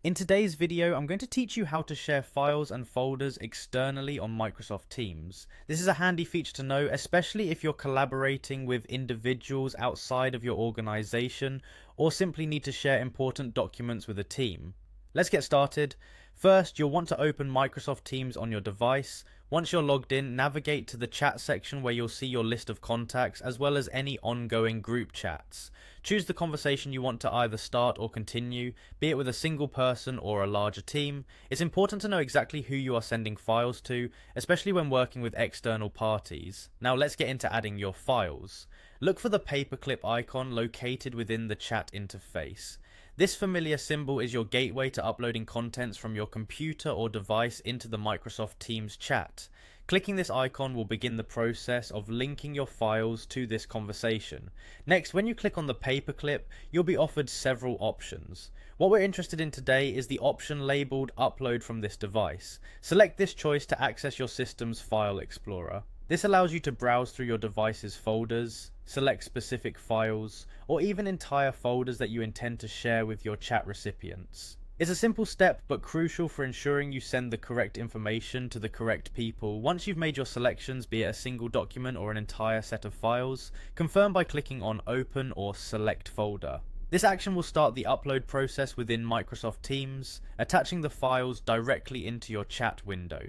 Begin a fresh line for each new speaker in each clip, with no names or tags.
In today's video, I'm going to teach you how to share files and folders externally on Microsoft Teams. This is a handy feature to know, especially if you're collaborating with individuals outside of your organization or simply need to share important documents with a team. Let's get started. First, you'll want to open Microsoft Teams on your device. Once you're logged in, navigate to the chat section where you'll see your list of contacts as well as any ongoing group chats. Choose the conversation you want to either start or continue, be it with a single person or a larger team. It's important to know exactly who you are sending files to, especially when working with external parties. Now let's get into adding your files. Look for the paperclip icon located within the chat interface. This familiar symbol is your gateway to uploading contents from your computer or device into the Microsoft Teams chat. Clicking this icon will begin the process of linking your files to this conversation. Next, when you click on the paperclip, you'll be offered several options. What we're interested in today is the option labeled Upload from this device. Select this choice to access your system's file explorer. This allows you to browse through your device's folders, select specific files, or even entire folders that you intend to share with your chat recipients. It's a simple step but crucial for ensuring you send the correct information to the correct people. Once you've made your selections, be it a single document or an entire set of files, confirm by clicking on Open or Select Folder. This action will start the upload process within Microsoft Teams, attaching the files directly into your chat window.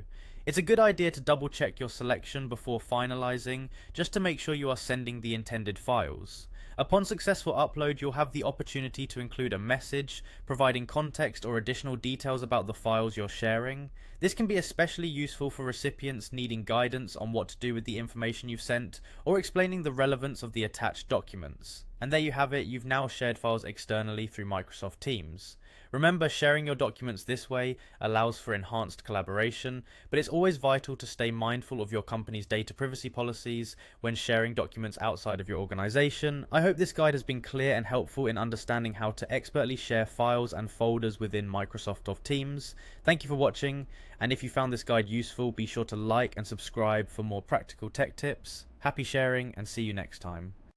It's a good idea to double check your selection before finalizing, just to make sure you are sending the intended files. Upon successful upload, you'll have the opportunity to include a message, providing context or additional details about the files you're sharing. This can be especially useful for recipients needing guidance on what to do with the information you've sent, or explaining the relevance of the attached documents. And there you have it, you've now shared files externally through Microsoft Teams. Remember, sharing your documents this way allows for enhanced collaboration, but it's always vital to stay mindful of your company's data privacy policies when sharing documents outside of your organization. I hope this guide has been clear and helpful in understanding how to expertly share files and folders within Microsoft Teams. Thank you for watching, and if you found this guide useful, be sure to like and subscribe for more practical tech tips. Happy sharing, and see you next time.